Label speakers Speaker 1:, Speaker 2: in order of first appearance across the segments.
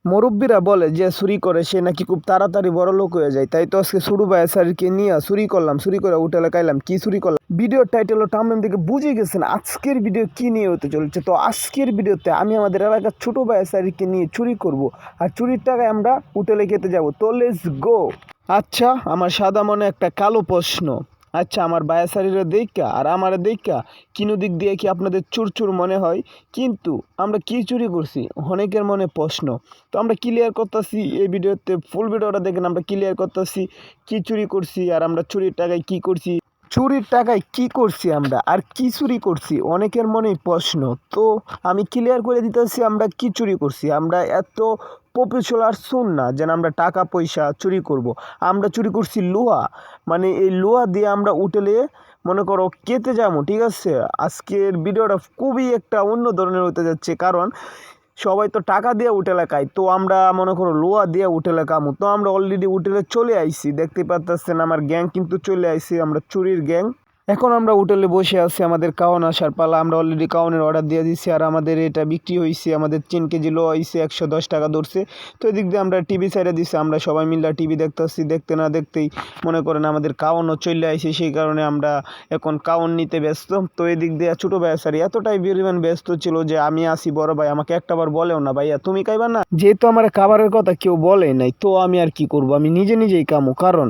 Speaker 1: মুরব্বীরা বলে যে চুরি করে সে নাকি খুব তাড়াতাড়ি বড়লোক হয়ে যায়। তাই তো আজকে ছোট ভাই স্যারকে নিয়ে চুরি করলাম, চুরি করে হোটেলে খাইলাম। কি চুরি করলাম ভিডিওর টাইটেল ও থাম্বনেল দেখে বুঝে গেছেন আজকের ভিডিও কি নিয়ে হতে চলেছে। তো আজকের ভিডিওতে আমি আমাদের এলাকার ছোট ভাই স্যারকে নিয়ে চুরি করব, আর চুরির টাকায় আমরা হোটেলে খেতে যাব। তো লেটস গো। আচ্ছা, আমার সাদা মনে একটা কালো প্রশ্ন। আচ্ছা, আমার বায়াসারিরা দেখা আর আমার দেখা কিনো দিক দিয়ে কি আপনাদের চুরচুর মনে হয়? কিন্তু আমরা কি চুরি করছি অনেকের মনে প্রশ্ন। তো আমরা ক্লিয়ার করতেছি এই ভিডিওতে, ফুল ভিডিওটা দেখেন। আমরা ক্লিয়ার করতেছি কি চুরি করছি আর আমরা চুরির টাকায় কি করছি, চুরির টাকায় কি করছি আমরা আর কি চুরি করছি, অনেকের মনেই প্রশ্ন। তো আমি ক্লিয়ার করে দিতেছি আমরা কি চুরি করছি। আমরা এত পপুলার শুন না যেন আমরা টাকা পয়সা চুরি করব। আমরা চুরি করছি লোহা, মানে এই লোহা দিয়ে আমরা হোটেলে মনে করো কেটে যাবো, ঠিক আছে। আজকের ভিডিওটা খুবই একটা অন্য ধরনের হতে যাচ্ছে, কারণ সবাই তো টাকা দিয়ে হোটেলে খায়, তো আমরা মনে করো লোহা দিয়ে হোটেলে খামু। তো আমরা অলরেডি হোটেলে চলে আইছি, দেখতে পাচ্ছেন আমার গ্যাং কিন্তু চলে আইছি, আমরা চুরির গ্যাং। এখন আমরা হোটেলে বসে আছি, আমাদের কাউন আসার পালা। আমরা অলরেডি কাউনের অর্ডার দিয়ে দিচ্ছি, আর আমাদের এটা বিক্রি হয়েছে, আমাদের 3 কেজি লোহা হয়েছে 110 টাকা ধরছে। তো এদিক দিয়ে আমরা টিভি সাইডে দিচ্ছি, আমরা সবাই মিলে টিভি দেখতেছি। দেখতে না দেখতেই মনে করেন আমাদের কাউনও চলে আইছে, সেই কারণে আমরা এখন কাউন নিতে ব্যস্ত। তো এদিক দিয়ে ছোটো ভাই সারি এতটাই পরিমাণ ব্যস্ত ছিল যে আমি আসি বড় ভাই আমাকে একটাবার বলেও না, ভাইয়া তুমি খাইবা না। যেহেতু আমার খাবারের কথা কেউ বলে নাই, তো আমি আর কি করব, আমি নিজেই কামু, কারণ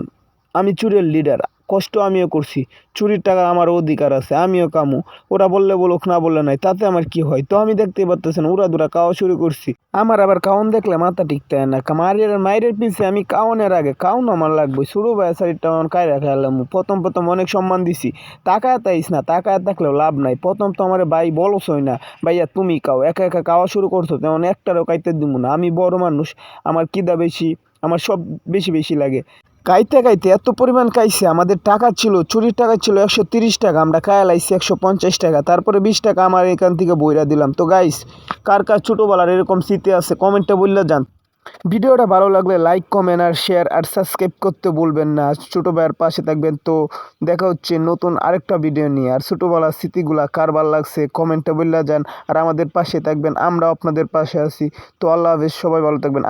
Speaker 1: আমি চুরির লিডার। কষ্ট আমিও করছি, চুরির টাকা আমার অধিকার আছে, আমিও কামু। ওরা বললে বলুক, না বললে নাই, তাতে আমার কি হয়। তো আমি দেখতেই পারতেছেন উড়া দুরা খাওয়া শুরু করছি। আমার আবার কাউন দেখলে মাথা টিকতে হয় না, মায়ের পিছে আমি কাউনের আগে কাউন আমার লাগবে। শুরু ভাই শাড়িটা আমার কায়রা খেলাম, প্রথম অনেক সম্মান দিছি। তাকায় তাইস না, তাকায় থাকলেও লাভ নাই। প্রথম তো আমার ভাই বলছই না, ভাইয়া তুমি খাও, একা একা খাওয়া শুরু করছো, তেমন একটারও খাইতে দিব না। আমি বড় মানুষ, আমার খিদা বেশি, আমার সব বেশি লাগে। খাইতে এত পরিমাণ খাইছে, আমাদের টাকা ছিল, চুরির টাকা ছিল 130 টাকা, আমরা খায়া লাইছি 150 টাকা, তারপরে 20 টাকা আমার এখান থেকে বইরা দিলাম। তো গাইস, কার ছোটোবেলার এরকম স্মৃতি আছে কমেন্টে বললে যান। ভিডিওটা ভালো লাগলে লাইক, কমেন্ট আর শেয়ার আর সাবস্ক্রাইব করতে বলবেন না। ছোটো ভাইয়ের পাশে থাকবেন। তো দেখা হচ্ছে নতুন আরেকটা ভিডিও নিয়ে। আর ছোটোবেলার স্মৃতিগুলা কার ভালো লাগছে কমেন্টে বললে যান, আর আমাদের পাশে থাকবেন, আমরা আপনাদের পাশে আছি। তো আল্লাহ হাফেজ, সবাই ভালো থাকবেন।